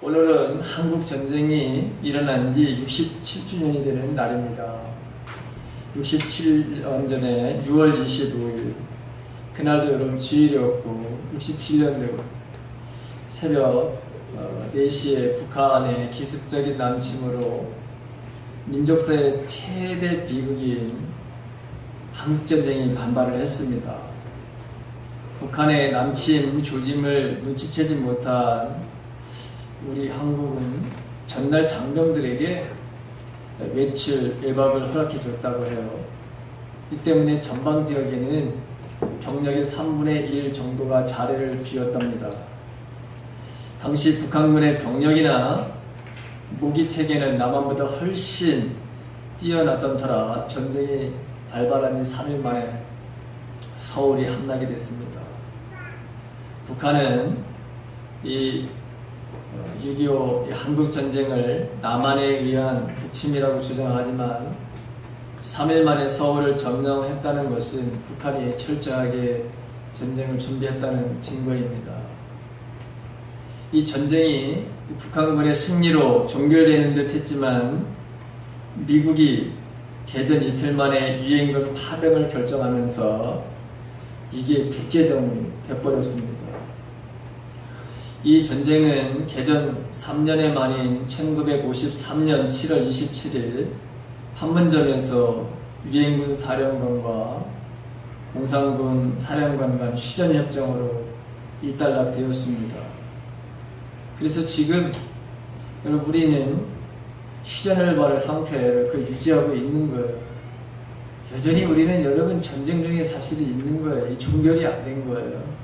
오늘은 한국 전쟁이 일어난 지 67주년이 되는 날입니다. 67년 전에 6월 25일 그날도 여러분 주일이었고 67년도 새벽 4시에 북한의 기습적인 남침으로 민족사의 최대 비극인 한국전쟁이 반발을 했습니다. 북한의 남침 조짐을 눈치채지 못한 우리 한국은 전날 장병들에게 외출, 외박을 허락해 줬다고 해요. 이 때문에 전방 지역에는 병력의 3분의 1 정도가 자리를 비웠답니다. 당시 북한군의 병력이나 무기 체계는 남한보다 훨씬 뛰어났던 터라 전쟁이 발발한 지 3일 만에 서울이 함락이 됐습니다. 북한은 이 6.25 한국전쟁을 남한에 의한 북침이라고 주장하지만 3일 만에 서울을 점령했다는 것은 북한이 철저하게 전쟁을 준비했다는 증거입니다. 이 전쟁이 북한군의 승리로 종결되는 듯 했지만 미국이 개전 이틀 만에 유엔군 파병을 결정하면서 이게 국제전이 되어버렸습니다. 이 전쟁은 개전 3년의 만인 1953년 7월 27일 판문점에서 유엔군 사령관과 공산군 사령관 간 휴전협정으로 일단락되었습니다. 그래서 지금 여러분 우리는 휴전을 바른 상태를 유지하고 있는 거예요. 여전히 우리는 여러분 전쟁 중에 사실이 있는 거예요. 이 종결이 안 된 거예요.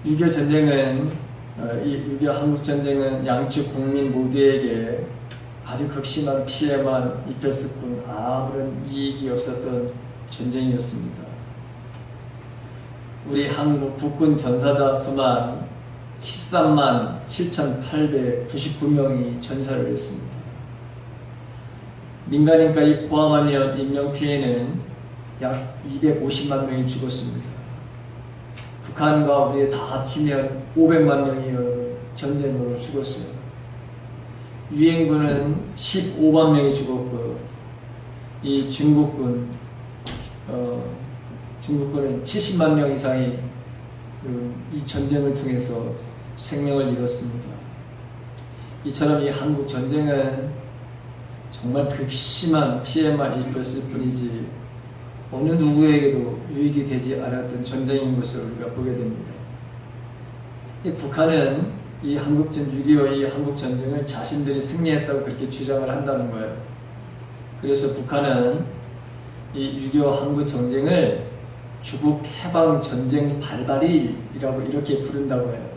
6.25 전쟁은, 6.25 한국전쟁은 양측 국민 모두에게 아주 극심한 피해만 입혔을 뿐 아무런 이익이 없었던 전쟁이었습니다. 우리 한국 국군 전사자 수만 13만 7,899명이 전사를 했습니다. 민간인까지 포함하면 인명피해는 약 250만 명이 죽었습니다. 북한과 우리 다 합치면 500만 명이 전쟁으로 죽었어요. 유엔군은 15만 명이 죽었고, 이 중국군은 70만 명 이상이 이 전쟁을 통해서 생명을 잃었습니다. 이처럼 이 한국 전쟁은 정말 극심한 피해만 입혔을 뿐이지 어느 누구에게도 유익이 되지 않았던 전쟁인 것을 우리가 보게 됩니다. 북한은 이 6.25 이 한국전쟁을 자신들이 승리했다고 그렇게 주장을 한다는 거예요. 그래서 북한은 이 6.25 한국전쟁을 조국 해방전쟁 발발일이라고 이렇게 부른다고 해요.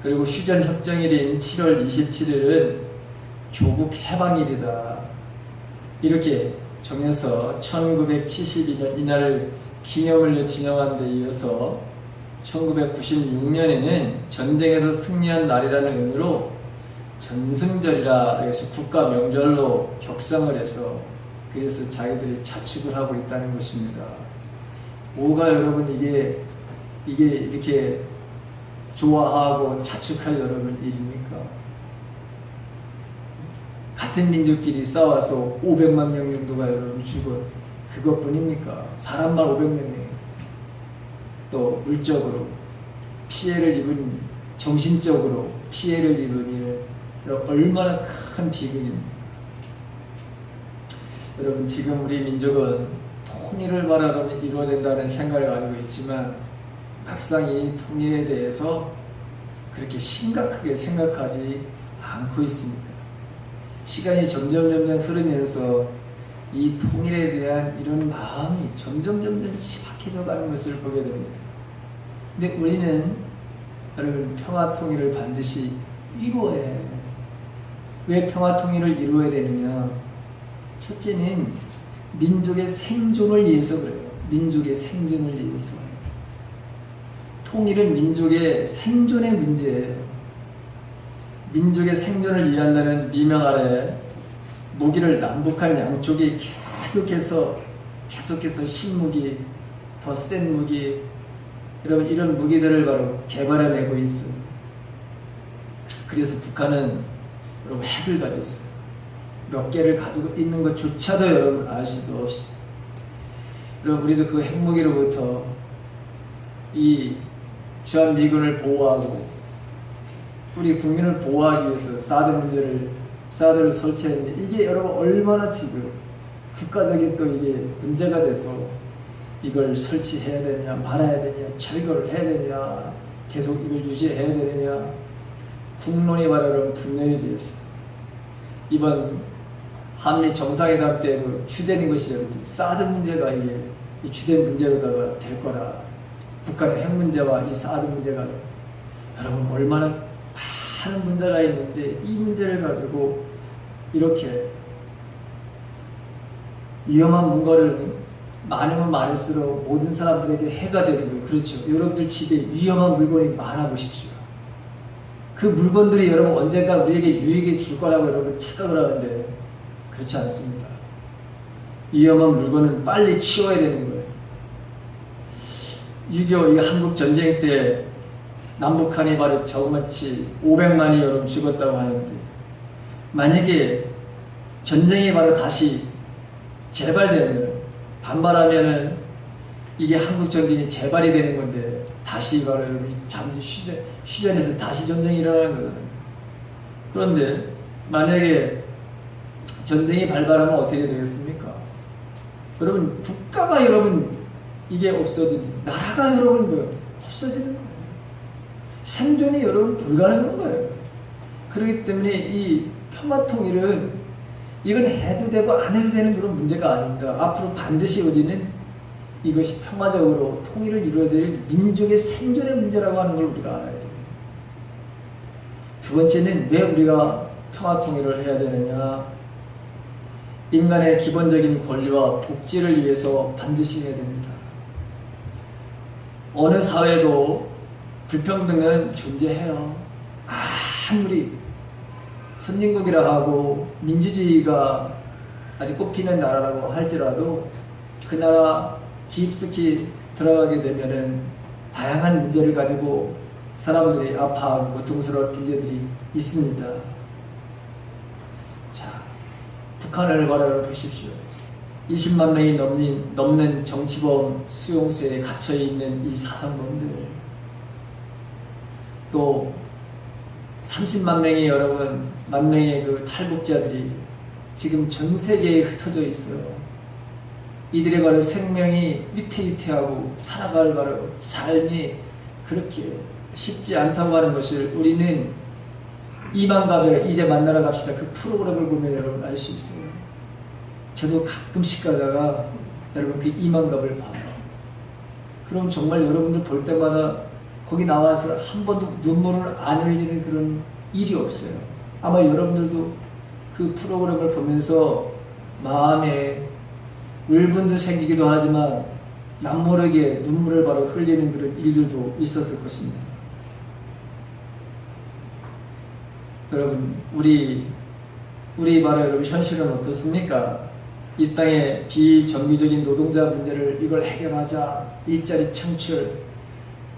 그리고 휴전협정일인 7월 27일은 조국 해방일이다. 이렇게 정해서 1972년 이날을 기념을 지정한 데 이어서 1996년에는 전쟁에서 승리한 날이라는 의미로 전승절이라 해서 국가 명절로 격상을 해서 그래서 자기들이 자축을 하고 있다는 것입니다. 뭐가 여러분 이게 이렇게 좋아하고 자축할 여러분 일입니까? 같은 민족끼리 싸워서 500만 명 정도가 여러분 죽었어. 그것뿐입니까? 사람만 500명이에요. 또 물적으로 피해를 입은, 정신적으로 피해를 입은 일, 얼마나 큰 비극입니다. 여러분 지금 우리 민족은 통일을 바라보면 이루어야 된다는 생각을 가지고 있지만 막상 이 통일에 대해서 그렇게 심각하게 생각하지 않고 있습니다. 시간이 점점 흐르면서 이 통일에 대한 이런 마음이 점점 심각해져 가는 것을 보게 됩니다. 근데 우리는 여러분 평화 통일을 반드시 이루어야 해요. 왜 평화 통일을 이루어야 되느냐? 첫째는 민족의 생존을 위해서 그래요. 민족의 생존을 위해서. 통일은 민족의 생존의 문제예요. 민족의 생존을 위한다는 미명 아래 무기를 남북한 양쪽이 계속해서 신무기, 더 센 무기, 여러분 이런 무기들을 바로 개발해내고 있어요. 그래서 북한은 여러분 핵을 가지고 있어요. 몇 개를 가지고 있는 것조차도 여러분 알 수도 없이. 여러분 우리도 그 핵무기로부터 이 주한미군을 보호하고 우리 국민을 보호하기 위해서 사드를 설치했는데 이게 여러분 얼마나 지금 국가적인 또 이게 문제가 돼서 이걸 설치해야 되느냐 말아야 되느냐 철거를 해야 되느냐 계속 이걸 유지해야 되느냐 국론이 바로 분열이 되었어요. 이번 한미 정상회담 때 주된 것이 사드 문제가 이게 이 주된 문제로다가 될 거라. 북한의 핵 문제와 이 사드 문제가 여러분 얼마나 많은 문제가 있는데 이 문제를 가지고 이렇게 위험한 뭔가를 많으면 많을수록 모든 사람들에게 해가 되는 거예요. 그렇죠. 여러분들 집에 위험한 물건이 많아 보십시오. 그 물건들이 여러분 언젠가 우리에게 유익을 줄 거라고 여러분 착각을 하는데 그렇지 않습니다. 위험한 물건은 빨리 치워야 되는 거예요. 6.25 한국 전쟁 때 남북한이 바로 저같이 500만이 여러분 죽었다고 하는데 만약에 전쟁이 바로 다시 재발되면 반발하면은 이게 한국 전쟁이 재발이 되는 건데 다시 바로 여러분 잠시 휴전에서 다시 전쟁이 일어나는 거잖아요. 그런데 만약에 전쟁이 발발하면 어떻게 되겠습니까? 여러분 국가가 여러분 이게 없어지는 나라가 여러분 없어지는 거예요. 생존이 여러분 불가능한 거예요. 그렇기 때문에 이 평화통일은 이건 해도 되고 안 해도 되는 그런 문제가 아닙니다. 앞으로 반드시 우리는 이것이 평화적으로 통일을 이루어야 될 민족의 생존의 문제라고 하는 걸 우리가 알아야 돼요. 두 번째는 왜 우리가 평화통일을 해야 되느냐? 인간의 기본적인 권리와 복지를 위해서 반드시 해야 됩니다. 어느 사회도 불평등은 존재해요. 아무리 선진국이라 하고 민주주의가 아주 꽃피는 나라라고 할지라도 그 나라 깊숙이 들어가게 되면은 다양한 문제를 가지고 사람들이 아파하고 고통스러운 문제들이 있습니다. 자, 북한을 바라보십시오. 20만 명이 넘는 정치범 수용소에 갇혀있는 이 사상범들, 또 30만 명의 여러분, 만 명의 그 탈북자들이 지금 전 세계에 흩어져 있어요. 이들의 바로 생명이 위태위태하고 살아갈 바로 삶이 그렇게 쉽지 않다고 하는 것을 우리는 이만가별 이제 만나러 갑시다 그 프로그램을 보면 여러분 알 수 있어요. 저도 가끔씩 가다가 여러분 그 이만갑을 봐요. 그럼 정말 여러분들 볼 때마다 거기 나와서 한 번도 눈물을 안 흘리는 그런 일이 없어요. 아마 여러분들도 그 프로그램을 보면서 마음에 울분도 생기기도 하지만 남모르게 눈물을 바로 흘리는 그런 일들도 있었을 것입니다. 여러분 우리 바로 여러분 현실은 어떻습니까? 이 땅의 비정규적인 노동자 문제를 이걸 해결하자 일자리 창출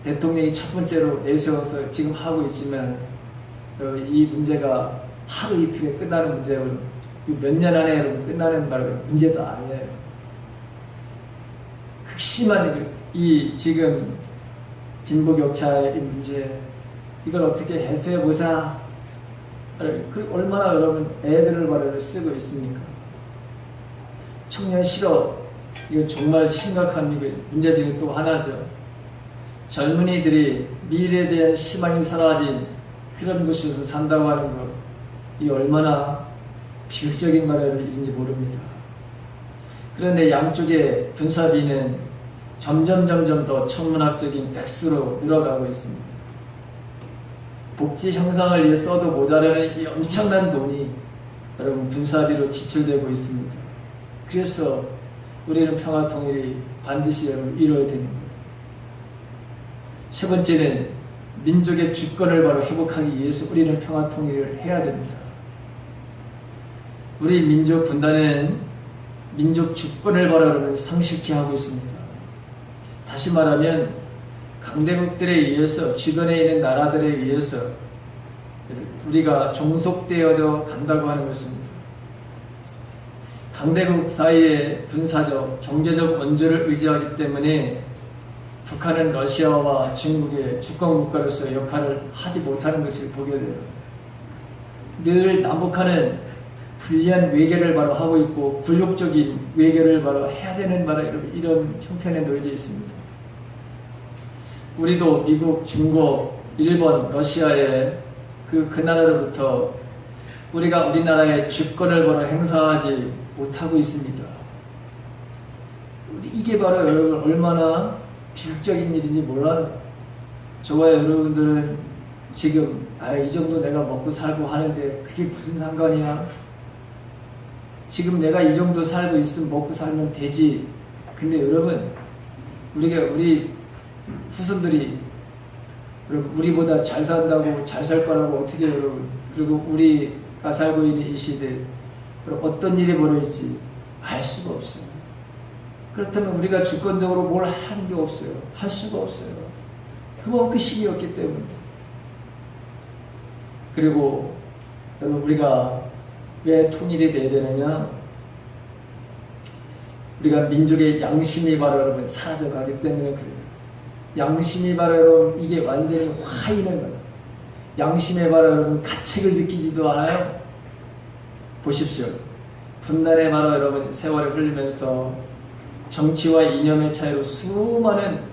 대통령이 첫 번째로 내세워서 지금 하고 있지만 이 문제가 하루 이틀에 끝나는 문제고 몇 년 안에 끝나는 문제도 아니에요. 극심한 이 지금 빈부격차의 문제 이걸 어떻게 해소해보자. 얼마나 여러분 애들을 바로 쓰고 있습니까? 청년 실업 이거 정말 심각한 문제 중에 또 하나죠. 젊은이들이 미래에 대한 희망이 사라진 그런 곳에서 산다고 하는 것, 이 얼마나 비극적인 말인지 모릅니다. 그런데 양쪽의 군사비는 점점 더 천문학적인 액수로 늘어가고 있습니다. 복지 형상을 위해 써도 모자라는 이 엄청난 돈이 여러분 군사비로 지출되고 있습니다. 그래서 우리는 평화통일이 반드시 이루어야 되는 거예요. 세 번째는 민족의 주권을 바로 회복하기 위해서 우리는 평화통일을 해야 됩니다. 우리 민족 분단은 민족 주권을 바로 상실케 하고 있습니다. 다시 말하면 강대국들에 의해서 주변에 있는 나라들에 의해서 우리가 종속되어져 간다고 하는 것입니다. 강대국 사이의 군사적, 경제적 원조를 의지하기 때문에 북한은 러시아와 중국의 주권 국가로서 역할을 하지 못하는 것을 보게 돼요. 늘 남북한은 불리한 외교를 바로 하고 있고 굴욕적인 외교를 바로 해야 되는 바로 이런 형편에 놓여져 있습니다. 우리도 미국, 중국, 일본, 러시아의 그 나라로부터 우리가 우리나라의 주권을 바로 행사하지 못하고 있습니다. 이게 바로 여러분 얼마나 비극적인 일인지 몰라요. 저와 여러분들은 지금 이 정도 내가 먹고 살고 하는데 그게 무슨 상관이야? 지금 내가 이 정도 살고 있으면 먹고 살면 되지. 근데 여러분 우리 후손들이 우리보다 잘 산다고 잘 살 거라고 어떻게 여러분, 그리고 우리가 살고 있는 이 시대 어떤 일이 벌어질지 알 수가 없어요. 그렇다면 우리가 주권적으로 뭘 하는 게 없어요. 할 수가 없어요. 그거 그 시기였기 때문에. 그리고 여러분 우리가 왜 통일이 돼야 되느냐? 우리가 민족의 양심이 바로 여러분 사라져가기 때문에 그래요. 양심이 바로 여러분 이게 완전히 화이는 거죠. 양심에 바로 여러분 가책을 느끼지도 않아요. 보십시오. 분단의 바로 여러분 세월이 흘리면서 정치와 이념의 차이로 수많은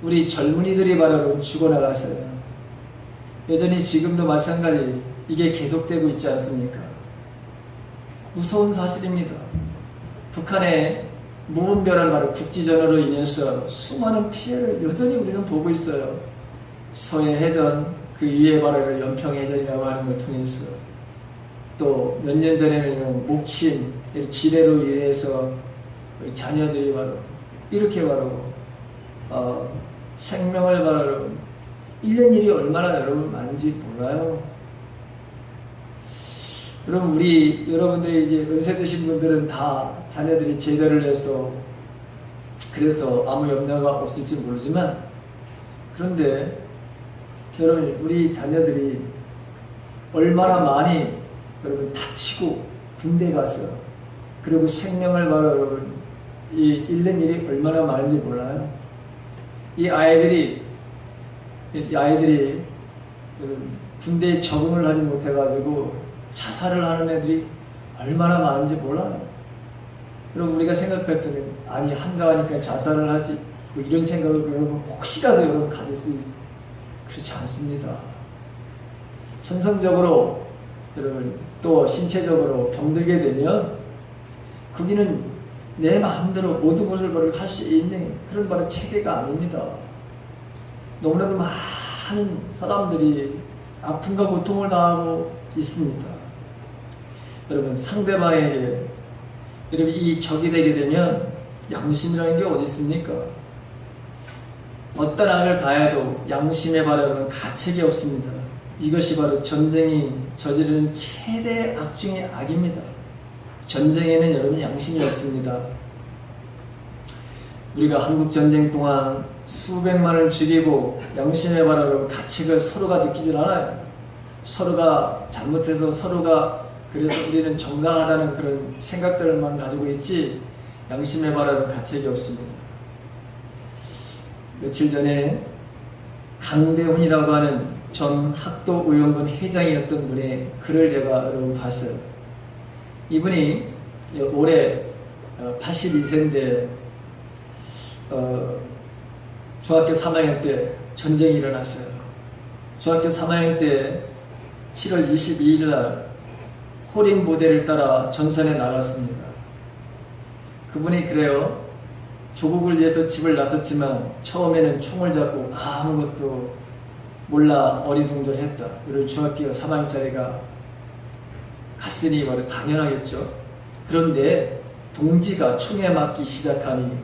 우리 젊은이들이 바로 여러분 죽어나갔어요. 여전히 지금도 마찬가지 이게 계속되고 있지 않습니까? 무서운 사실입니다. 북한의 무분별한 바로 국지전으로 인해서 수많은 피해를 여전히 우리는 보고 있어요. 서해해전, 그 위에 바로 연평해전이라고 하는 걸 통해서 또 몇 년 전에는 목침, 지뢰로 인해서 우리 자녀들이 바로 이렇게 바로 생명을 바로 잃는 일이 얼마나 여러분 많은지 몰라요. 여러분 여러분들이 이제 연세 드신 분들은 다 자녀들이 제대를 해서 그래서 아무 염려가 없을지 모르지만, 그런데 여러분 우리 자녀들이 얼마나 많이 여러분 다치고 군대 가서 그리고 생명을 바로 여러분 잃는 일이 얼마나 많은지 몰라요. 이 아이들이 군대에 적응을 하지 못해가지고 자살을 하는 애들이 얼마나 많은지 몰라요. 여러분 우리가 생각할 때는 아니 한가하니까 자살을 하지 뭐 이런 생각을 여러분 혹시라도 여러분 가질 수 그렇지 않습니다. 천성적으로 여러분 또 신체적으로 병들게 되면 거기는 내 마음대로 모든 것을 바로 할 수 있는 그런 바로 체계가 아닙니다. 너무나도 많은 사람들이 아픔과 고통을 당하고 있습니다. 여러분 상대방에게 여러분 이 적이 되게 되면 양심이라는 게 어디 있습니까? 어떤 악을 가해도 양심에 바로 가책이 없습니다. 이것이 바로 전쟁이 저지르는 최대 악 중의 악입니다. 전쟁에는 여러분 양심이 없습니다. 우리가 한국전쟁 동안 수백만을 죽이고 양심에 바로 가책을 서로가 느끼질 않아요. 서로가 잘못해서 서로가 그래서 우리는 정당하다는 그런 생각들만 가지고 있지 양심에 바로 가책이 없습니다. 며칠 전에 강대훈이라고 하는 전 학도의원군 회장이었던 분의 글을 제가 여러분 봤어요. 이분이 올해 82세인데 중학교 3학년 때 전쟁이 일어났어요. 중학교 3학년 때 7월 22일 날 호림 부대를 따라 전선에 나갔습니다. 그분이 그래요. 조국을 위해서 집을 나섰지만 처음에는 총을 잡고 아무것도 몰라 어리둥절했다. 이런 중학교 3학년짜리가 갔으니 바로 당연하겠죠. 그런데 동지가 총에 맞기 시작하니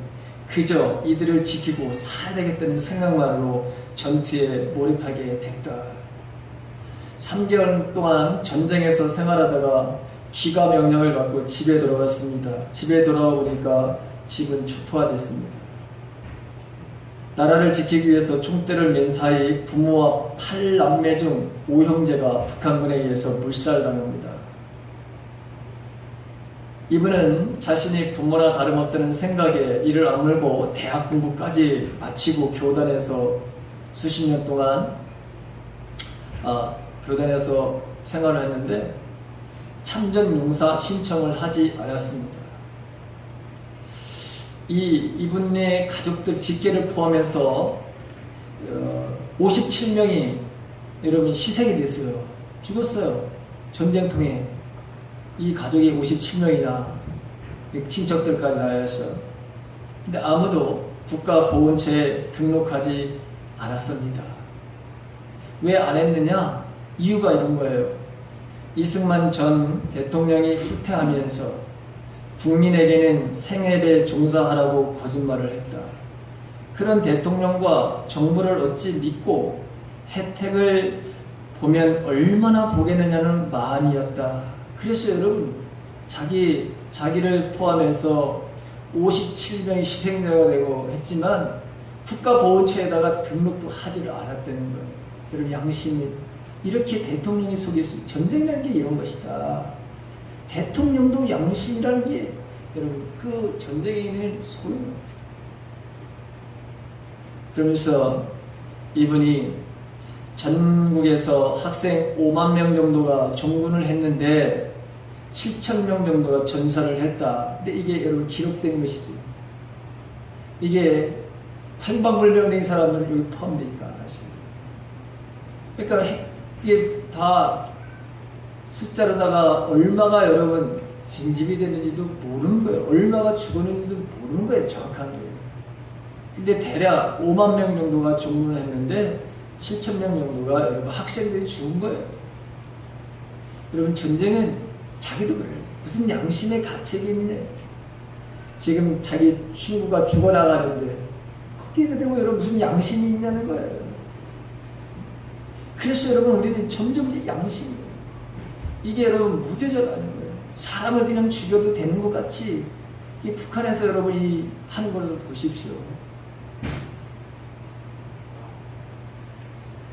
그저 이들을 지키고 살아야 되겠다는 생각만으로 전투에 몰입하게 됐다. 3개월 동안 전쟁에서 생활하다가 귀가 명령을 받고 집에 돌아왔습니다. 집에 돌아와 보니까 집은 초토화됐습니다. 나라를 지키기 위해서 총대를 맨 사이 부모와 8남매 중 5형제가 북한군에 의해서 물살당합니다. 이분은 자신이 부모나 다름없다는 생각에 이를 악물고 대학 공부까지 마치고 교단에서 수십 년 동안 교단에서 생활을 했는데 참전용사 신청을 하지 않았습니다. 이분의 가족들 직계를 포함해서 57명이 여러분 희생이 됐어요. 죽었어요. 전쟁통에. 이 가족이 57명이나 친척들까지 다 해서. 근데 아무도 국가보훈처에 등록하지 않았습니다. 왜 안 했느냐? 이유가 이런 거예요. 이승만 전 대통령이 후퇴하면서 국민에게는 생애를 종사하라고 거짓말을 했다. 그런 대통령과 정부를 어찌 믿고 혜택을 보면 얼마나 보겠느냐는 마음이었다. 그래서 여러분 자기를 포함해서 57명이 희생자가 되고 했지만 국가보훈처에다가 등록도 하지를 않았다는 거예요. 여러분 양심이 이렇게 대통령이 속였습니다. 전쟁이라는 게 이런 것이다. 대통령도 양심이라는 게 여러분 그 전쟁에는 소용. 그러면서 이분이 전국에서 학생 5만 명 정도가 종군을 했는데 7천 명 정도가 전사를 했다. 근데 이게 여러분 기록된 것이죠. 이게 행방불명된 사람들은 여기 포함되니까 알았어요. 그러니까 이게 다 숫자로다가 얼마가 여러분 징집이 되는지도 모르는 거예요. 얼마가 죽었는지도 모르는 거예요. 정확한 거예요. 근데 대략 5만 명 정도가 종군을 했는데 7천 명 정도가 여러분 학생들이 죽은 거예요. 여러분 전쟁은 자기도 그래요. 무슨 양심의 가책이 있냐. 지금 자기 친구가 죽어나가는데 거기에도 대고 여러분 무슨 양심이 있냐는 거예요. 그래서 여러분 우리는 점점 양심이에요. 이게 여러분 무뎌져가는 거예요. 사람을 그냥 죽여도 되는 것 같이 이 북한에서 여러분이 하는 걸 보십시오.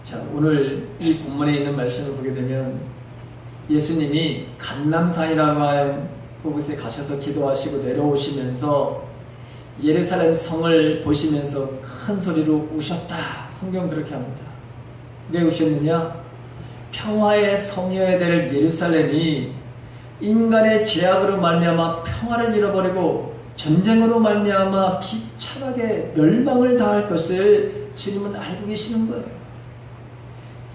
자, 오늘 이 본문에 있는 말씀을 보게 되면 예수님이 감람산이라고 하는 그곳에 가셔서 기도하시고 내려오시면서 예루살렘 성을 보시면서 큰 소리로 우셨다. 성경 그렇게 합니다. 왜 우셨느냐? 평화의 성이어야 될 예루살렘이 인간의 제약으로 말미암아 평화를 잃어버리고 전쟁으로 말미암아 비참하게 멸망을 당할 것을 주님은 알고 계시는 거예요.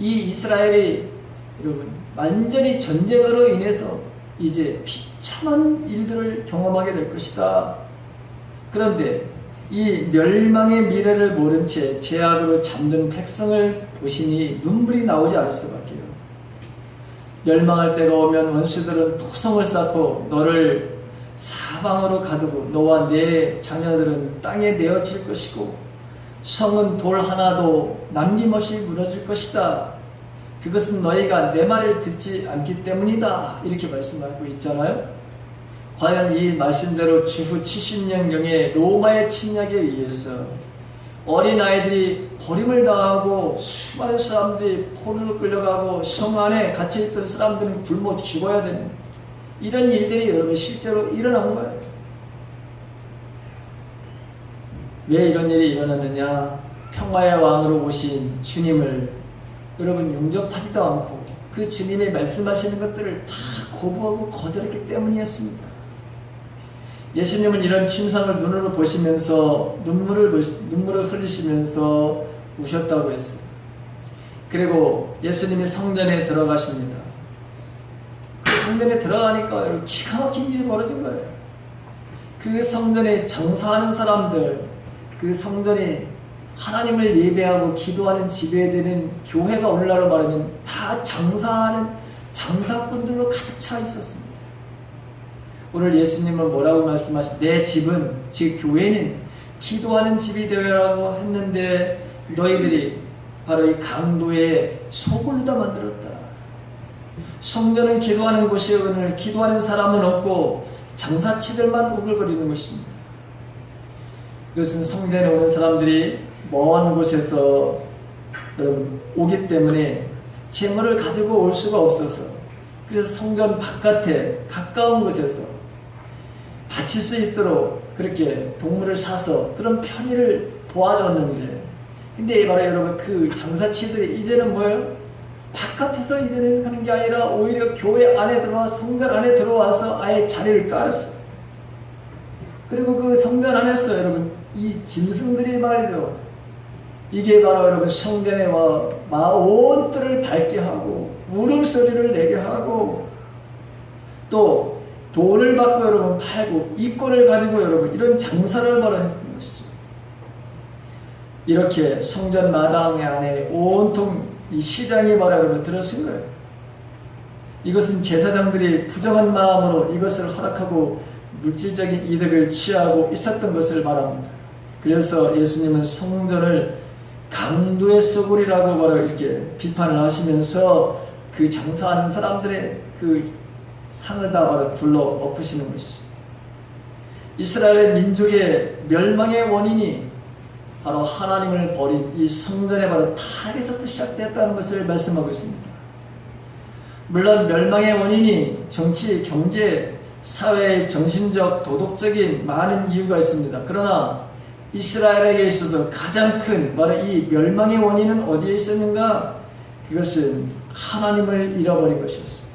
이 이스라엘이 여러분 완전히 전쟁으로 인해서 이제 비참한 일들을 경험하게 될 것이다. 그런데 이 멸망의 미래를 모른 채 제약으로 잠든 백성을 보시니 눈물이 나오지 않을 수밖에요. 멸망할 때가 오면 원수들은 토성을 쌓고 너를 사방으로 가두고 너와 네 자녀들은 땅에 내어질 것이고 성은 돌 하나도 남김없이 무너질 것이다. 그것은 너희가 내 말을 듣지 않기 때문이다. 이렇게 말씀하고 있잖아요. 과연 이 말씀대로 주후 70년경에 로마의 침략에 의해서 어린아이들이 버림을 당하고 수많은 사람들이 포로로 끌려가고 성 안에 갇혀있던 사람들은 굶어 죽어야 되는 이런 일들이 여러분 실제로 일어난 거예요. 왜 이런 일이 일어났느냐? 평화의 왕으로 오신 주님을 여러분 용접하지도 않고 그 주님의 말씀하시는 것들을 다 거부하고 거절했기 때문이었습니다. 예수님은 이런 침상을 눈으로 보시면서 눈물을 흘리시면서 우셨다고 했어요. 그리고 예수님이 성전에 들어가십니다. 그 성전에 들어가니까 여러분 기가 막힌 일이 벌어진 거예요. 그 성전에 장사하는 사람들, 그 성전에 하나님을 예배하고 기도하는 지배되는 교회가 오늘날로 말하면 다 장사하는 장사꾼들로 가득 차 있었습니다. 오늘 예수님은 뭐라고 말씀하시죠? 내 집은, 즉 교회는 기도하는 집이 되어라고 했는데 너희들이 바로 이 강도의 소굴로다 만들었다. 성전은 기도하는 곳이 오늘 기도하는 사람은 없고 장사치들만 우글거리는 것입니다. 그것은 성전에 오는 사람들이 먼 곳에서 여러분 오기 때문에 재물을 가지고 올 수가 없어서 그래서 성전 바깥에 가까운 곳에서 바칠 수 있도록 그렇게 동물을 사서 그런 편의를 도와줬는데 근데 바로 여러분 그 장사치들이 이제는 뭐예요? 바깥에서 이제는 하는 게 아니라 오히려 교회 안에 들어와 성전 안에 들어와서 아예 자리를 깔았어요. 그리고 그 성전 안에서 여러분 이 짐승들이 말이죠. 이게 바로 여러분 성전에 와 온 뜰을 밟게 하고 울음소리를 내게 하고 또 돈을 받고 여러분 팔고 이권을 가지고 여러분 이런 장사를 바로 했던 것이죠. 이렇게 성전 마당 안에 온통 이 시장이 바로 여러분 들어선 거예요. 이것은 제사장들이 부정한 마음으로 이것을 허락하고 물질적인 이득을 취하고 있었던 것을 말합니다. 그래서 예수님은 성전을 강도의 소굴이라고 바로 이렇게 비판을 하시면서 그 장사하는 사람들의 그 상을 다 바로 둘러 엎으시는 것이죠. 이스라엘 민족의 멸망의 원인이 바로 하나님을 버린 이 성전의 바로 타락에서부터 시작되었다는 것을 말씀하고 있습니다. 물론 멸망의 원인이 정치, 경제, 사회, 정신적, 도덕적인 많은 이유가 있습니다. 그러나 이스라엘에게 있어서 가장 큰 바로 이 멸망의 원인은 어디에 있었는가? 그것은 하나님을 잃어버린 것이었습니다.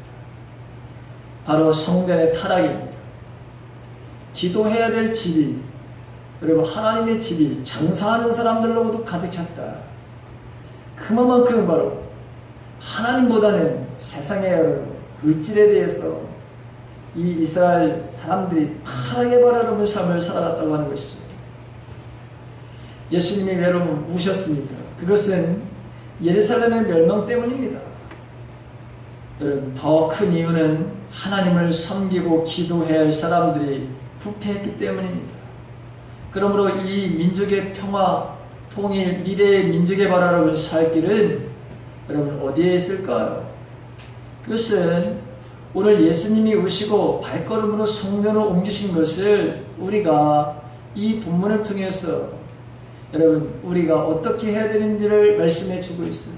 바로 성전의 타락입니다. 기도해야 될 집이 그리고 하나님의 집이 장사하는 사람들로도 가득 찼다. 그만큼 바로 하나님보다는 세상의 물질에 대해서 이 이스라엘 사람들이 타락에 바라는 삶을 살아갔다고 하는 것이죠. 예수님이 왜 우셨습니까? 그것은 예루살렘의 멸망 때문입니다. 더 큰 이유는 하나님을 섬기고 기도해야 할 사람들이 부패했기 때문입니다. 그러므로 이 민족의 평화, 통일, 미래의 민족의 바라를 살 길은 여러분 어디에 있을까요? 그것은 오늘 예수님이 오시고 발걸음으로 성전을 옮기신 것을 우리가 이 본문을 통해서 여러분 우리가 어떻게 해야 되는지를 말씀해 주고 있어요.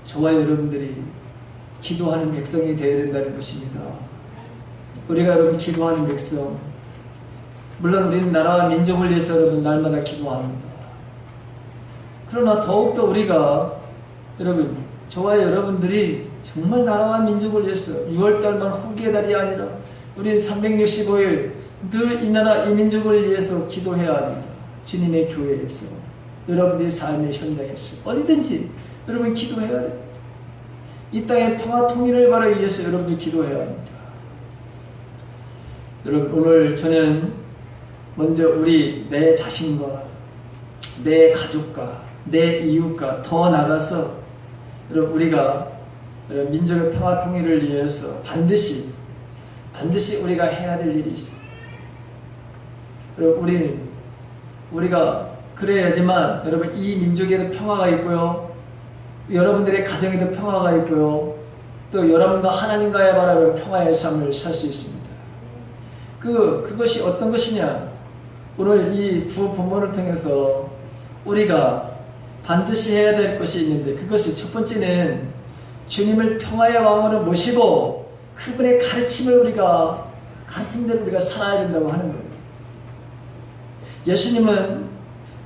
저와 여러분들이 기도하는 백성이 되어야 된다는 것입니다. 우리가 여러분 기도하는 백성, 물론 우리는 나라와 민족을 위해서 여러분 날마다 기도합니다. 그러나 더욱더 우리가 여러분 저와 여러분들이 정말 나라와 민족을 위해서 6월달만 후기의 달이 아니라 우리는 365일 늘 이 나라 이 민족을 위해서 기도해야 합니다. 주님의 교회에서 여러분들의 삶의 현장에서 어디든지 여러분 기도해야 됩니다. 이 땅의 평화 통일을 바라기 위해서 여러분들 기도해야 합니다. 여러분 오늘 저는 먼저 내 자신과 내 가족과 내 이웃과 더 나가서 여러분 우리가 여러분 민족의 평화 통일을 위해서 반드시 우리가 해야 될 일이 있습니다. 여러분 우리가 그래야지만 여러분 이 민족에도 평화가 있고요. 여러분들의 가정에도 평화가 있고요. 또 여러분과 하나님과의 바라는 평화의 삶을 살 수 있습니다. 그것이 어떤 것이냐? 오늘 이 두 본문을 통해서 우리가 반드시 해야 될 것이 있는데 그것이 첫 번째는 주님을 평화의 왕으로 모시고 그분의 가르침대로 우리가 살아야 된다고 하는 거예요. 예수님은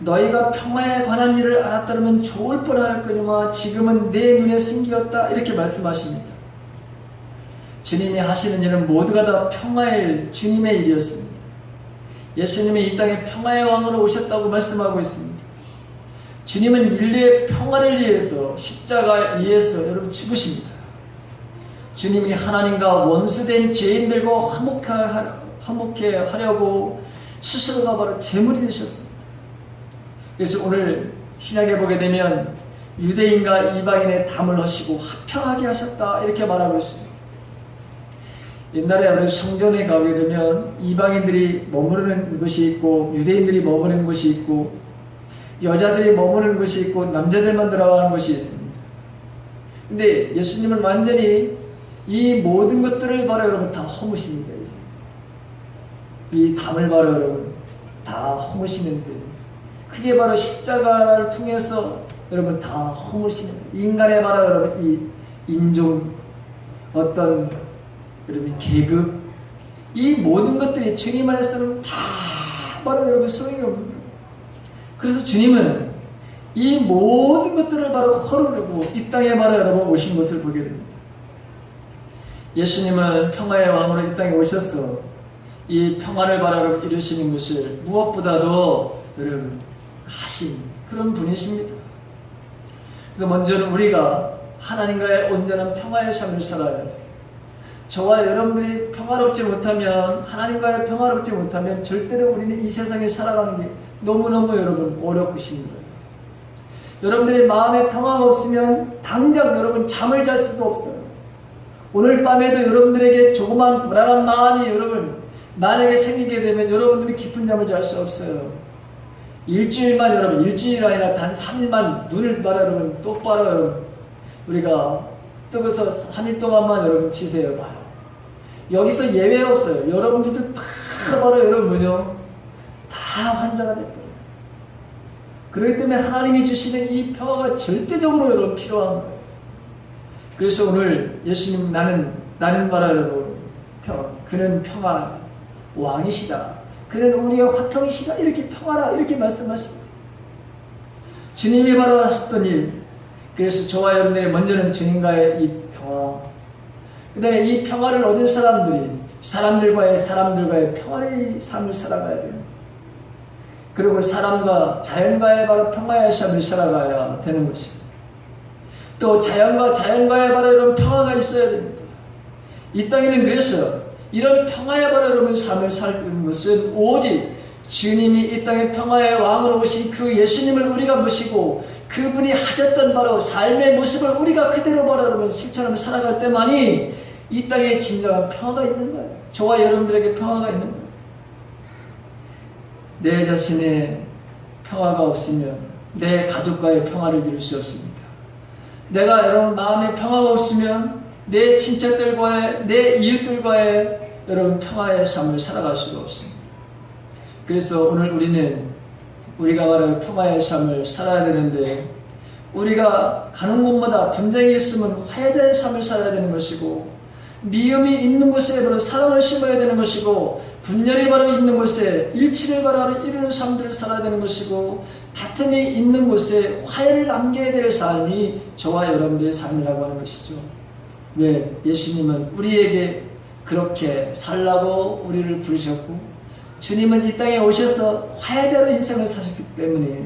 너희가 평화에 관한 일을 알았다면 좋을 뻔할 거니와 지금은 내 눈에 숨기었다 이렇게 말씀하십니다. 주님이 하시는 일은 모두가 다 평화의 일, 주님의 일이었습니다. 예수님이 이 땅에 평화의 왕으로 오셨다고 말씀하고 있습니다. 주님은 인류의 평화를 위해서 십자가 위에서 여러분 죽으십니다. 주님이 하나님과 원수된 죄인들과 화목해 하려고 스스로가 바로 제물이 되셨습니다. 그래서 오늘 신약에 보게 되면 유대인과 이방인의 담을 하시고 화평하게 하셨다 이렇게 말하고 있습니다. 옛날에 우리 성전에 가게 되면 이방인들이 머무르는 것이 있고 유대인들이 머무르는 것이 있고 여자들이 머무르는 것이 있고 남자들만 들어가는 것이 있습니다. 근데 예수님은 완전히 이 모든 것들을 바로 여러분 다 허무십니다. 이 담을 바로 여러분 다 허무시는데, 그게 바로 십자가를 통해서 여러분 다 허무시는, 인간의 바로 여러분 이 인종, 어떤 여러분 계급, 이 모든 것들이 주님 안에서는 다 바로 여러분 소용이 없는 거예요. 그래서 주님은 이 모든 것들을 바로 허루르고 이 땅에 바로 여러분 오신 것을 보게 됩니다. 예수님은 평화의 왕으로 이 땅에 오셔서 이 평화를 바로 여러분 이루시는 것을 무엇보다도 여러분 하신 그런 분이십니다. 그래서 먼저는 우리가 하나님과의 온전한 평화의 삶을 살아야 돼요. 저와 여러분들이 평화롭지 못하면, 하나님과의 평화롭지 못하면 절대로 우리는 이 세상에 살아가는 게 너무너무 여러분 어렵으신 거예요. 여러분들의 마음에 평화가 없으면 당장 여러분 잠을 잘 수도 없어요. 오늘 밤에도 여러분들에게 조그만 불안한 마음이 여러분 만약에 생기게 되면 여러분들이 깊은 잠을 잘 수 없어요. 일주일만 여러분, 일주일 아니라 단 3일만 눈을 바로 여러분 똑바로 여러분 우리가 뜨고서 3일 동안만 여러분 치세요. 바로 여기서 예외 없어요. 여러분들도 다 바로 여러분 뭐죠? 다 환자가 될 거예요. 그렇기 때문에 하나님이 주시는 이 평화가 절대적으로 여러분 필요한 거예요. 그래서 오늘 예수님 나는 바로 여러분 평화, 그는 평화 왕이시다. 그는 우리의 화평이시다. 이렇게 평화라 이렇게 말씀하십니다. 주님이 바로 하셨던 일. 그래서 저와 여러분들이 먼저는 주님과의 이 평화, 그 다음에 이 평화를 얻은 사람들이 사람들과의 평화의 삶을 살아가야 돼요. 그리고 사람과 자연과의 바로 평화의 삶을 살아가야 되는 것입니다. 또 자연과의 바로 이런 평화가 있어야 됩니다. 이 땅에는 그래서 이런 평화의 바로 여러분 삶을 살는 것은 오직 주님이 이 땅에 평화의 왕으로 오신 그 예수님을 우리가 모시고 그분이 하셨던 바로 삶의 모습을 우리가 그대로 바로 여러분 실천하며 살아갈 때만이 이 땅에 진정한 평화가 있는 거예요. 저와 여러분들에게 평화가 있는 거예요. 내 자신의 평화가 없으면 내 가족과의 평화를 이룰 수 없습니다. 내가 여러분 마음의 평화가 없으면 내 친척들과의, 내 이웃들과의 여러분 평화의 삶을 살아갈 수가 없습니다. 그래서 오늘 우리가 바로 평화의 삶을 살아야 되는데, 우리가 가는 곳마다 분쟁이 있으면 화해자의 삶을 살아야 되는 것이고, 미움이 있는 곳에 바로 사랑을 심어야 되는 것이고, 분열이 바로 있는 곳에 일치를 바로 이루는 삶들을 살아야 되는 것이고, 다툼이 있는 곳에 화해를 남겨야 될 삶이 저와 여러분들의 삶이라고 하는 것이죠. 왜? 예수님은 우리에게 그렇게 살라고 우리를 부르셨고, 주님은 이 땅에 오셔서 화해자로 인생을 사셨기 때문에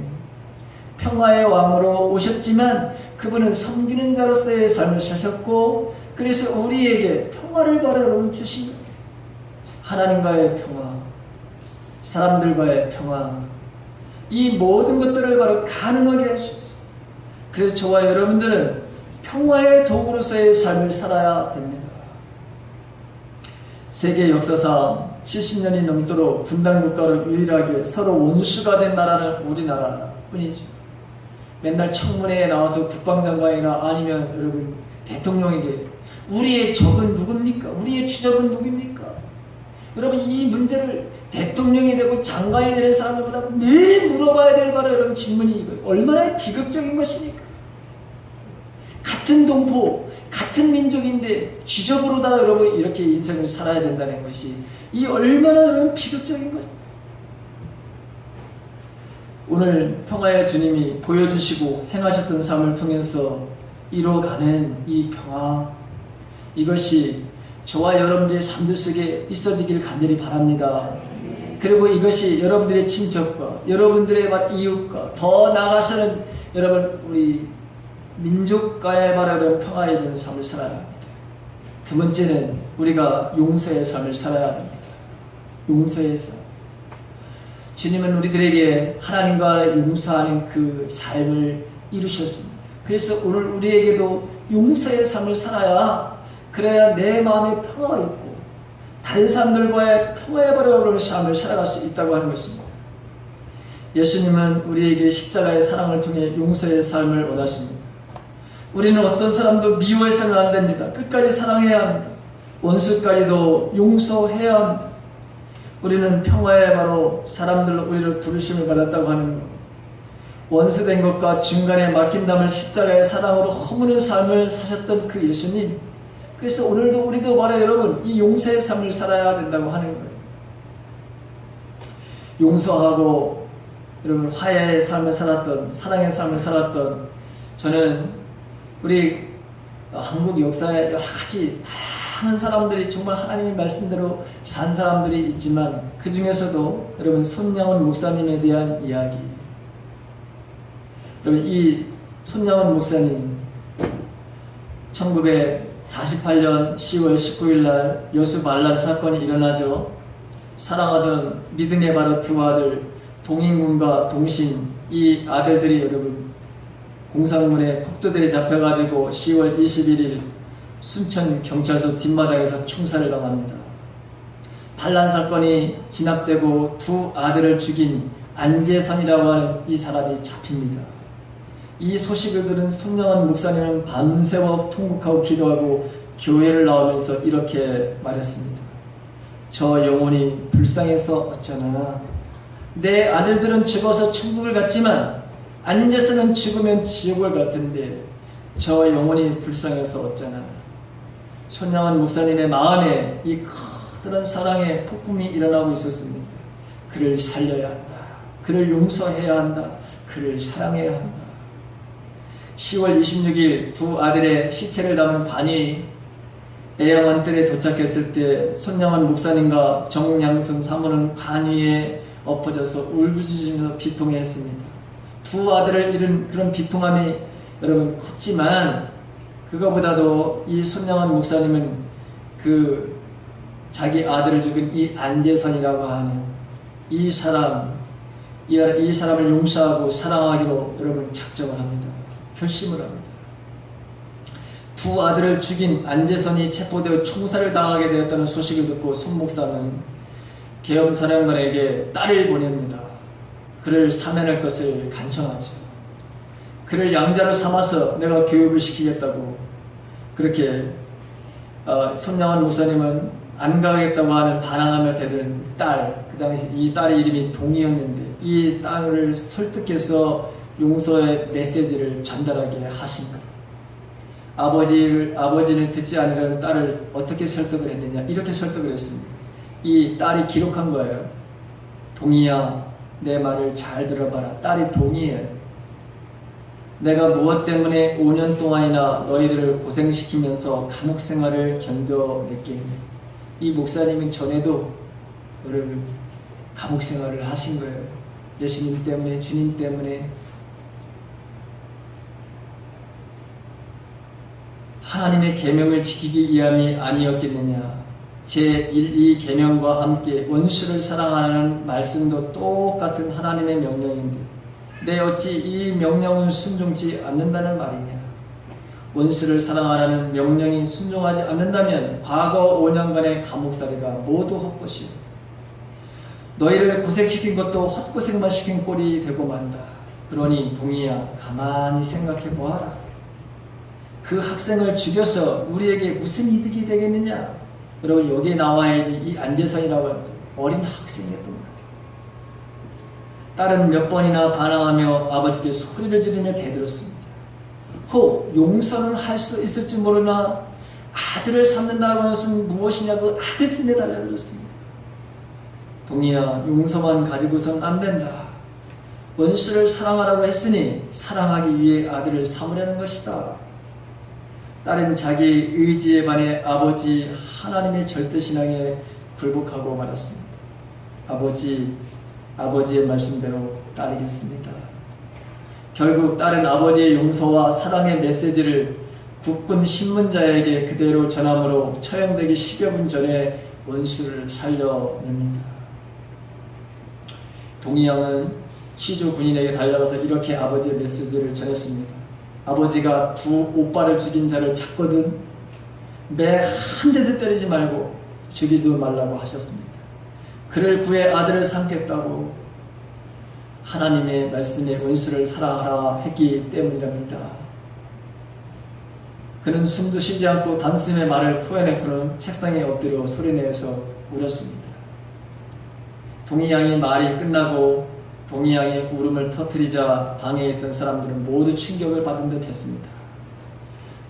평화의 왕으로 오셨지만 그분은 섬기는 자로서의 삶을 사셨고, 그래서 우리에게 평화를 바로 주신 거예요. 하나님과의 평화, 사람들과의 평화, 이 모든 것들을 바로 가능하게 하셨어요. 그래서 저와 여러분들은 평화의 도구로서의 삶을 살아야 됩니다. 세계 역사상 70년이 넘도록 분단국가로 유일하게 서로 원수가 된 나라는 우리나라뿐이죠. 맨날 청문회에 나와서 국방장관이나 아니면 여러분 대통령에게 우리의 적은 누굽니까? 우리의 주적은 누굽니까? 여러분 이 문제를 대통령이 되고 장관이 되는 사람들보다 매일 물어봐야 될 바로 여러분 질문이 이거예요. 얼마나 비극적인 것입니까? 같은 동포, 같은 민족인데 주적으로다 여러분 이렇게 인생을 살아야 된다는 것이 이 얼마나 여러분 비극적인 것입니까? 오늘 평화의 주님이 보여주시고 행하셨던 삶을 통해서 이루어가는 이 평화, 이것이 저와 여러분들의 삶들 속에 있어지길 간절히 바랍니다. 그리고 이것이 여러분들의 친척과 여러분들의 이웃과 더 나아가서는 여러분 우리 민족과의 바라는 평화에 이르는 삶을 살아야 합니다. 두 번째는 우리가 용서의 삶을 살아야 합니다. 용서의 삶. 주님은 우리들에게 하나님과 용서하는 그 삶을 이루셨습니다. 그래서 오늘 우리에게도 용서의 삶을 살아야, 그래야 내 마음에 평화가 있고 다른 사람들과의 평화의 바라는 삶을 살아갈 수 있다고 하는 것입니다. 예수님은 우리에게 십자가의 사랑을 통해 용서의 삶을 원하십니다. 우리는 어떤 사람도 미워해서는 안 됩니다. 끝까지 사랑해야 합니다. 원수까지도 용서해야 합니다. 우리는 평화의 바로 사람들로 우리를 부르심을 받았다고 하는 것. 원수된 것과 중간에 막힌 담을 십자가의 사랑으로 허무는 삶을 사셨던 그 예수님. 그래서 오늘도 우리도 말해 여러분 이 용서의 삶을 살아야 된다고 하는 거예요. 용서하고 여러분 화해의 삶을 살았던 사랑의 삶을 살았던 저는 우리 한국 역사에 여러 가지 다양한 사람들이 정말 하나님의 말씀대로 산 사람들이 있지만 그 중에서도 여러분 손양원 목사님에 대한 이야기. 여러분 이 손양원 목사님 1948년 10월 19일 날 여수 반란 사건이 일어나죠. 사랑하던 믿음의 바로 두 아들 동인군과 동신 이 아들들이 여러분 공산군에 폭도들이 잡혀가지고 10월 21일 순천 경찰서 뒷마당에서 총살을 당합니다. 반란 사건이 진압되고 두 아들을 죽인 안재선이라고 하는 이 사람이 잡힙니다. 이 소식을 들은 손양원 목사님은 밤새워 통곡하고 기도하고 교회를 나오면서 이렇게 말했습니다. 저 영혼이 불쌍해서 어쩌나. 내 아들들은 죽어서 천국을 갔지만 안재선은 죽으면 지옥을 갔던데 저 영혼이 불쌍해서 어쩌나. 손양원 목사님의 마음에 이 커다란 사랑의 폭풍이 일어나고 있었습니다. 그를 살려야 한다. 그를 용서해야 한다. 그를 사랑해야 한다. 10월 26일 두 아들의 시체를 담은 관이 애양원뜰에 도착했을 때 손양원 목사님과 정양순 사모는 관 위에 엎어져서 울부짖으면서 비통해했습니다. 두 아들을 잃은 그런 비통함이 여러분 컸지만 그거보다도 이 손양원 목사님은 그 자기 아들을 죽인 이 안재선이라고 하는 이 사람을 용서하고 사랑하기로 여러분 작정을 합니다. 결심을 합니다. 두 아들을 죽인 안재선이 체포되어 총살을 당하게 되었다는 소식을 듣고 손 목사는 계엄사령관에게 딸을 보냅니다. 그를 사면할 것을 간청하죠. 그를 양자로 삼아서 내가 교육을 시키겠다고 그렇게 손양원 목사님은 안 가겠다고 하는 반항하며 대드는 딸, 그 당시 이 딸의 이름이 동이었는데 이 딸을 설득해서 용서의 메시지를 전달하게 하십니다. 아버지는 듣지 않으려는 딸을 어떻게 설득을 했느냐? 이렇게 설득을 했습니다. 이 딸이 기록한 거예요. 동이야, 내 말을 잘 들어봐라. 딸이 동이에요. 내가 무엇 때문에 5년 동안이나 너희들을 고생시키면서 감옥 생활을 견뎌냈겠니? 이 목사님은 전에도 여러분 감옥 생활을 하신 거예요. 예수님 때문에, 주님 때문에. 하나님의 계명을 지키기 위함이 아니었겠느냐. 제1, 2 계명과 함께 원수를 사랑하라는 말씀도 똑같은 하나님의 명령인데 내 어찌 이 명령은 순종치 않는다는 말이냐. 원수를 사랑하라는 명령이 순종하지 않는다면 과거 5년간의 감옥살이가 모두 헛것이요 너희를 고생시킨 것도 헛고생만 시킨 꼴이 되고 만다. 그러니 동이야, 가만히 생각해 보아라. 그 학생을 죽여서 우리에게 무슨 이득이 되겠느냐? 여러분 여기에 나와 있는 이 안재선이라고 하는 어린 학생이었던 거예요. 딸은 몇 번이나 반항하며 아버지께 소리를 지르며 대들었습니다. 혹 용서는 할 수 있을지 모르나 아들을 삼는다고 하는 것은 무엇이냐고 아들씀에 달려들었습니다. 동이야, 용서만 가지고선 안 된다. 원수를 사랑하라고 했으니 사랑하기 위해 아들을 삼으려는 것이다. 딸은 자기 의지에 반해 아버지 하나님의 절대신앙에 굴복하고 말았습니다. 아버지의 말씀대로 따르겠습니다. 결국 딸은 아버지의 용서와 사랑의 메시지를 국군 신문자에게 그대로 전함으로 처형되기 10여 분 전에 원수를 살려냅니다. 동희양은 취조 군인에게 달려가서 이렇게 아버지의 메시지를 전했습니다. 아버지가 두 오빠를 죽인 자를 찾거든 매 한 대도 때리지 말고 죽이도 말라고 하셨습니다. 그를 구해 아들을 삼겠다고 하나님의 말씀에 원수를 사랑하라 했기 때문이랍니다. 그는 숨도 쉬지 않고 단숨에 말을 토해냈고는 책상에 엎드려 소리내서 울었습니다. 동이양의 말이 끝나고 동이양의 울음을 터뜨리자 방에 있던 사람들은 모두 충격을 받은 듯 했습니다.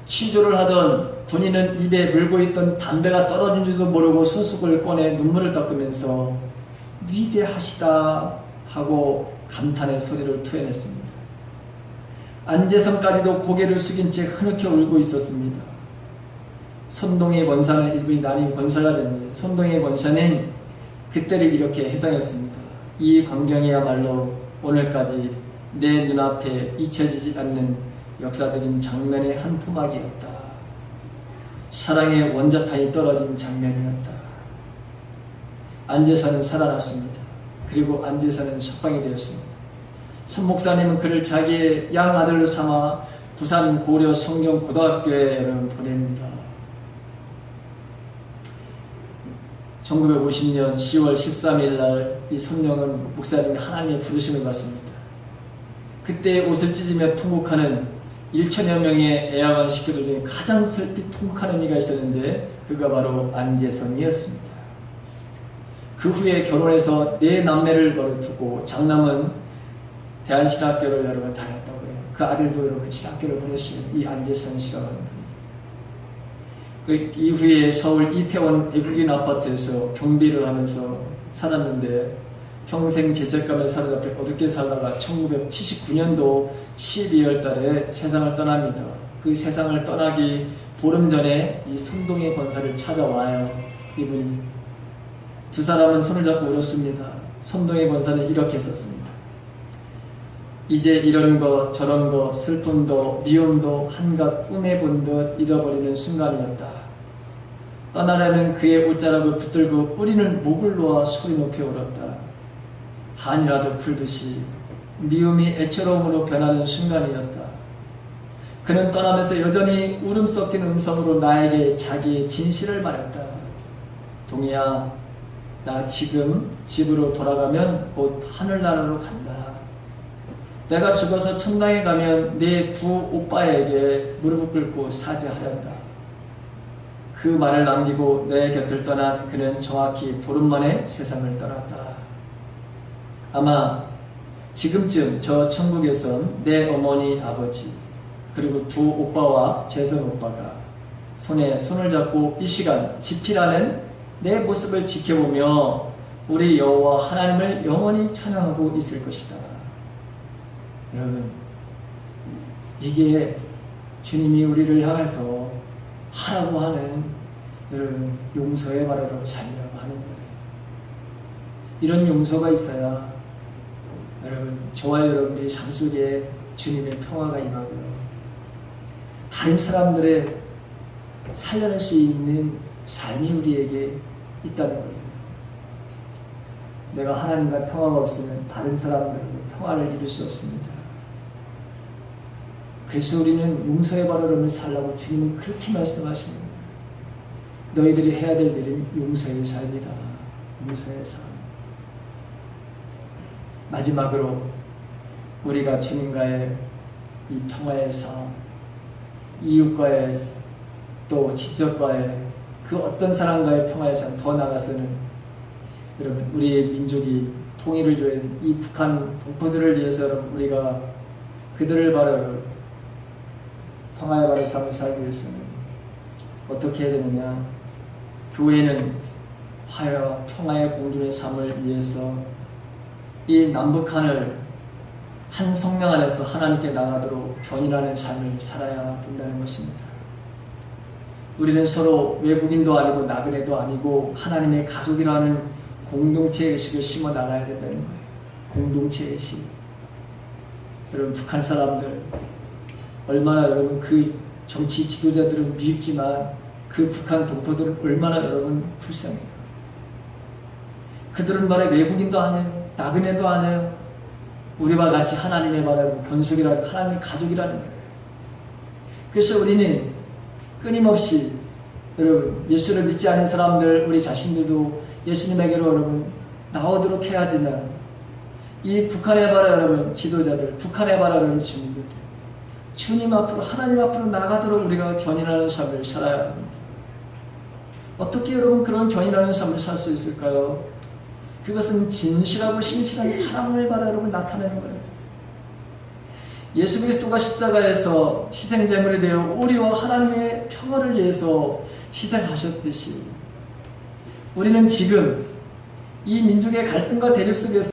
취조를 하던 군인은 입에 물고 있던 담배가 떨어진 줄도 모르고 수숙을 꺼내 눈물을 닦으면서 위대하시다 하고 감탄의 소리를 토해냈습니다. 안재성까지도 고개를 숙인 채 흐느껴 울고 있었습니다. 손동의 권사는, 이분이 나중에 권사가 됩니다. 손동의 권사는 그때를 이렇게 해상했습니다. 이 광경이야말로 오늘까지 내 눈앞에 잊혀지지 않는 역사적인 장면의 한 토막이었다. 사랑의 원자탄이 떨어진 장면이었다. 안재선은 살아났습니다. 그리고 안재선은 석방이 되었습니다. 손 목사님은 그를 자기의 양아들을 삼아 부산 고려 성경고등학교에 보냅니다. 1950년 10월 13일 날 이 손영은 목사님이 하나님의 부르심을 받습니다. 그때 옷을 찢으며 통곡하는 1천여 명의 애양한 식구들 중에 가장 슬피 통곡하는 이가 있었는데 그가 바로 안재선이었습니다. 그 후에 결혼해서 4남매를 두고 장남은 대한신학교를 여러분 다녔다고 해요. 그 아들도 여러분 신학교를 보냈어요. 이 안재선 씨라는 분이. 그 이후에 서울 이태원 외국인 아파트에서 경비를 하면서 살았는데 평생 죄책감에 사로잡혀 어둡게 살다가 1979년도 12월 달에 세상을 떠납니다. 그 세상을 떠나기 보름 전에 이 손동의 권사를 찾아와요. 이분이. 두 사람은 손을 잡고 울었습니다. 손동의 권사는 이렇게 썼습니다. 이제 이런 거 저런 거 슬픔도 미움도 한갓 꿈에 본 듯 잃어버리는 순간이었다. 떠나려는 그의 옷자락을 붙들고 뿌리는 목을 놓아 소리 높여 울었다. 한이라도 풀듯이 미움이 애처로움으로 변하는 순간이었다. 그는 떠나면서 여전히 울음 섞인 음성으로 나에게 자기의 진실을 말했다. 동희야, 나 지금 집으로 돌아가면 곧 하늘나라로 간다. 내가 죽어서 천당에 가면 내 두 오빠에게 무릎을 꿇고 사죄하련다. 그 말을 남기고 내 곁을 떠난 그는 정확히 보름 만에 세상을 떠났다. 아마 지금쯤 저 천국에선 내 어머니, 아버지, 그리고 두 오빠와 재선 오빠가 손에 손을 잡고 이 시간 지피라는 내 모습을 지켜보며 우리 여호와 하나님을 영원히 찬양하고 있을 것이다. 여러분, 이게 주님이 우리를 향해서 하라고 하는 여러분 용서의 바라로 살려고 하는 거예요. 이런 용서가 있어야 여러분 저와 여러분의 삶 속에 주님의 평화가 임하고요. 다른 사람들의 살려낼 수 있는 삶이 우리에게 있다는 거예요. 내가 하나님과 평화가 없으면 다른 사람들과 평화를 이룰 수 없습니다. 그래서 우리는 용서의 바로를 살라고 주님은 그렇게 말씀하시는 거예요. 너희들이 해야 될 일은 용서의 삶이다. 용서의 삶. 마지막으로 우리가 주님과의 이 평화의 삶, 이웃과의 또 지적과의 그 어떤 사람과의 평화의 삶, 더 나아가서는 여러분 우리의 민족이 통일을 위한 이 북한 동포들을 위해서 여러분 우리가 그들을 바라볼 평화의 바른 삶을 살기 위해서는 어떻게 해야 되느냐? 교회는 화해와 평화의 공존의 삶을 위해서 이 남북한을 한 성령 안에서 하나님께 나가도록 견인하는 삶을 살아야 된다는 것입니다. 우리는 서로 외국인도 아니고 나그네도 아니고 하나님의 가족이라는 공동체 의식을 심어 나가야 된다는 거예요. 공동체 의식. 여러분 북한 사람들 얼마나 여러분 그 정치 지도자들은 미흡지만 그 북한 동포들은 얼마나 여러분 불쌍해요. 그들은 말해 외국인도 아니에요. 나그네도 아니에요. 우리와 같이 하나님의 말하는 본속이라는 하나님의 가족이라는 거예요. 그래서 우리는 끊임없이 여러분 예수를 믿지 않은 사람들 우리 자신들도 예수님에게로 여러분 나오도록 해야지만 이 북한의 바라 여러분 지도자들 북한의 바라 여러분 주민들 주님 앞으로 하나님 앞으로 나가도록 우리가 견인하는 삶을 살아야 합니다. 어떻게 여러분 그런 견인하는 삶을 살 수 있을까요? 그것은 진실하고 신실한 사랑을 여러분 나타내는 거예요. 예수 그리스도가 십자가에서 희생제물이 되어 우리와 하나님의 평화를 위해서 희생하셨듯이 우리는 지금 이 민족의 갈등과 대립 속에서